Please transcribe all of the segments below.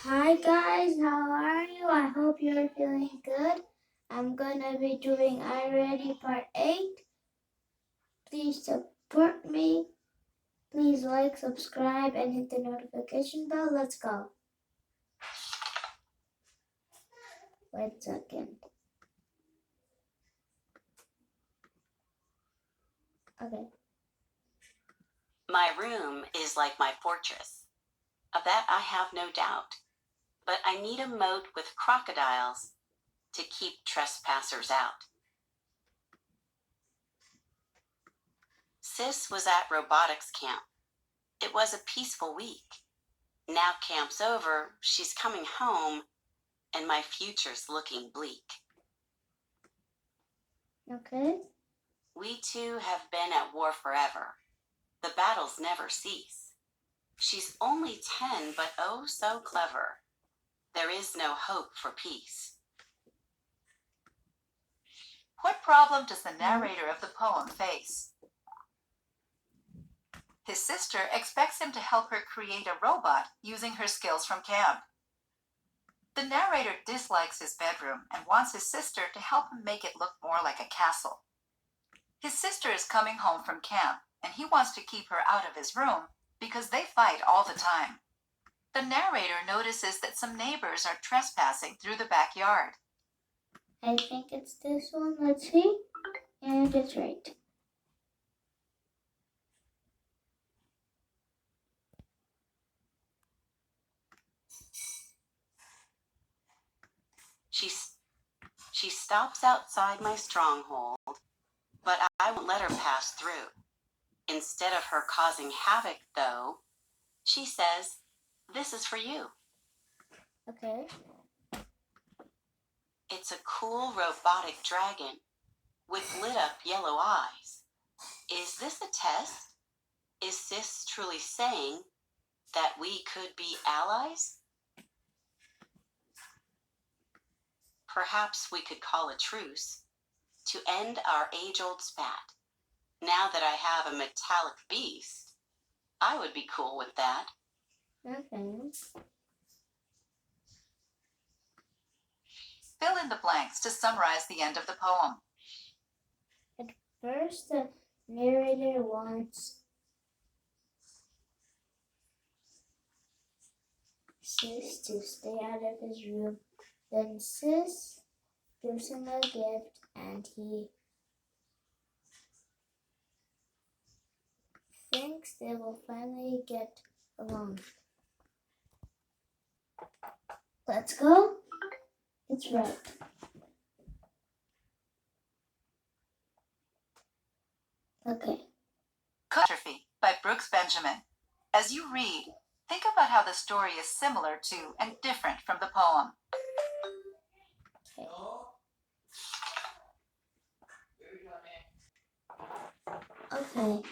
Hi guys, how are you? I hope you're feeling good. I'm gonna be doing I Ready Part 8. Please support me. Please like, subscribe, and hit the notification bell. Let's go. Wait a second. Okay. My room is like my fortress. Of that I have no doubt. But I need a moat with crocodiles to keep trespassers out. Sis was at robotics camp. It was a peaceful week. Now camp's over, she's coming home, and my future's looking bleak. Okay. We two have been at war forever. The battles never cease. She's only 10, but oh so clever. There is no hope for peace. What problem does the narrator of the poem face? His sister expects him to help her create a robot using her skills from camp. The narrator dislikes his bedroom and wants his sister to help him make it look more like a castle. His sister is coming home from camp and he wants to keep her out of his room because they fight all the time. The narrator notices that some neighbors are trespassing through the backyard. I think it's this one. Let's see. And it's right. She stops outside my stronghold, but I won't let her pass through. Instead of her causing havoc, though, she says, "This is for you." Okay. It's a cool robotic dragon with lit up yellow eyes. Is this a test? Is Sis truly saying that we could be allies? Perhaps we could call a truce to end our age-old spat. Now that I have a metallic beast, I would be cool with that. Okay. Fill in the blanks to summarize the end of the poem. At first, the narrator wants Sis to stay out of his room. Then Sis gives him a gift and he thinks they will finally get along. Let's go. It's right. Okay. Catastrophe by Brooks Benjamin. As you read, think about how the story is similar to and different from the poem. Okay.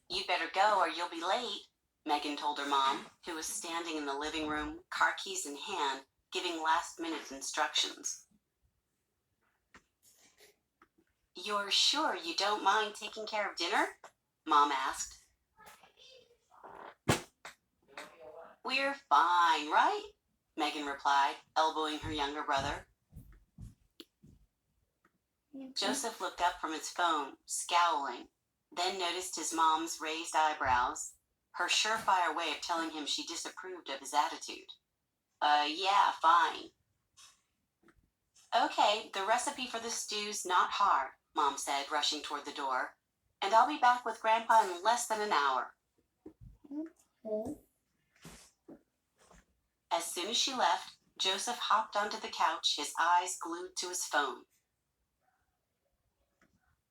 You better go or you'll be late, Megan told her mom, who was standing in the living room, car keys in hand, giving last-minute instructions. You're sure you don't mind taking care of dinner? Mom asked. We're fine, right? Megan replied, elbowing her younger brother. Joseph looked up from his phone, scowling, then noticed his mom's raised eyebrows, her surefire way of telling him she disapproved of his attitude. Yeah, fine. Okay, the recipe for the stew's not hard, Mom said, rushing toward the door, and I'll be back with Grandpa in less than an hour. Okay. As soon as she left, Joseph hopped onto the couch, his eyes glued to his phone.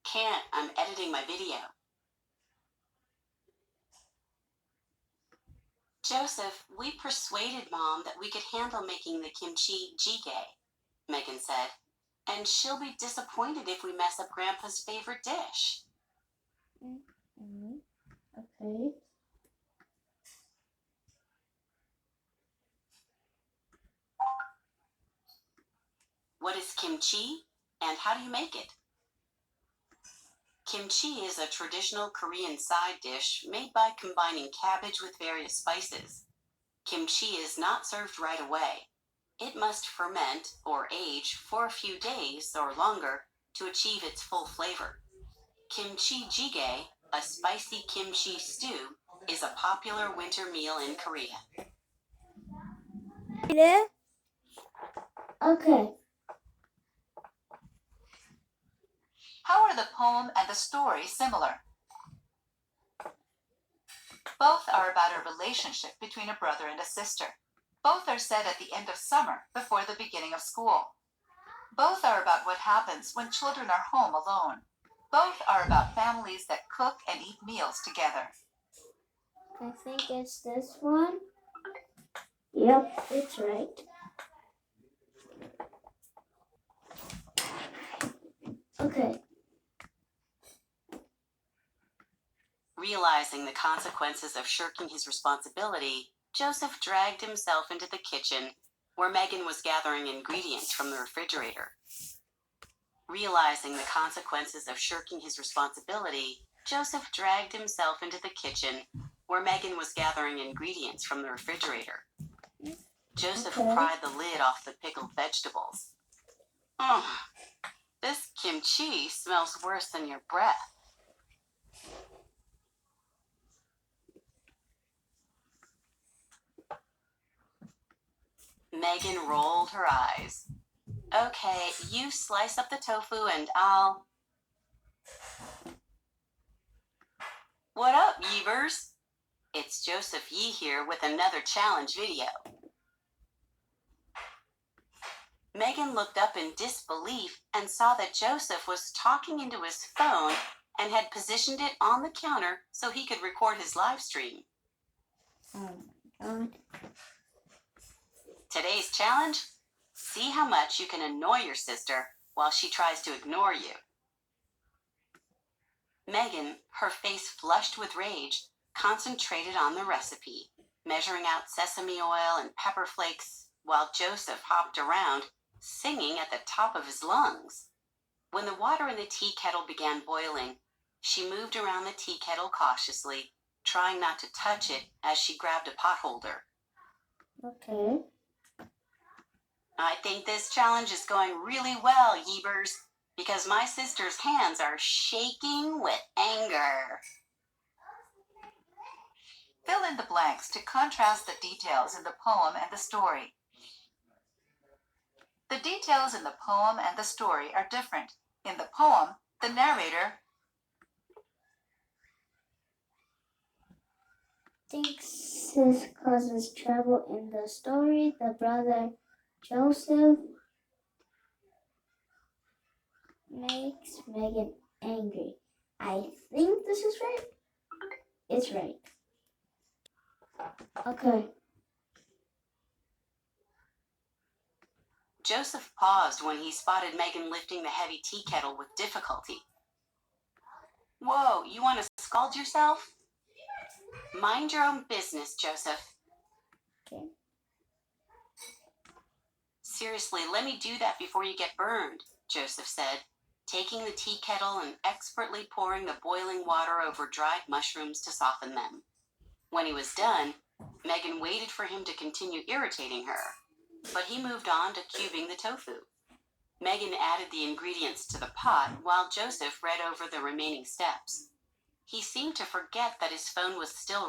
Can't, I'm editing my video. Joseph, we persuaded Mom that we could handle making the kimchi jjigae, Megan said, and she'll be disappointed if we mess up Grandpa's favorite dish. Okay. What is kimchi, and how do you make it? Kimchi is a traditional Korean side dish made by combining cabbage with various spices. Kimchi is not served right away. It must ferment or age for a few days or longer to achieve its full flavor. Kimchi jjigae, a spicy kimchi stew, is a popular winter meal in Korea. Okay. How are the poem and the story similar? Both are about a relationship between a brother and a sister. Both are set at the end of summer before the beginning of school. Both are about what happens when children are home alone. Both are about families that cook and eat meals together. I think it's this one. Yep, it's right. Okay. Realizing the consequences of shirking his responsibility, Joseph dragged himself into the kitchen where Megan was gathering ingredients from the refrigerator. Realizing the consequences of shirking his responsibility, Joseph dragged himself into the kitchen where Megan was gathering ingredients from the refrigerator. Joseph pried the lid off the pickled vegetables. Ugh, this kimchi smells worse than your breath. Megan rolled her eyes. Okay, you slice up the tofu and I'll... What up, Yeevers? It's Joseph Yee here with another challenge video. Megan looked up in disbelief and saw that Joseph was talking into his phone and had positioned it on the counter so he could record his live stream. Oh my God. Today's challenge? See how much you can annoy your sister while she tries to ignore you. Megan, her face flushed with rage, concentrated on the recipe, measuring out sesame oil and pepper flakes while Joseph hopped around, singing at the top of his lungs. When the water in the tea kettle began boiling, she moved around the tea kettle cautiously, trying not to touch it as she grabbed a pot holder. Okay. I think this challenge is going really well, Yeebers, because my sister's hands are shaking with anger. Fill in the blanks to contrast the details in the poem and the story. The details in the poem and the story are different. In the poem, the narrator thinks this causes trouble. In the story, the brother Joseph makes Megan angry. I think this is right. It's right. Okay. Joseph paused when he spotted Megan lifting the heavy tea kettle with difficulty. Whoa, you want to scald yourself? Mind your own business, Joseph. Okay. Seriously, let me do that before you get burned, Joseph said, taking the tea kettle and expertly pouring the boiling water over dried mushrooms to soften them. When he was done, Megan waited for him to continue irritating her, but he moved on to cubing the tofu. Megan added the ingredients to the pot while Joseph read over the remaining steps. He seemed to forget that his phone was still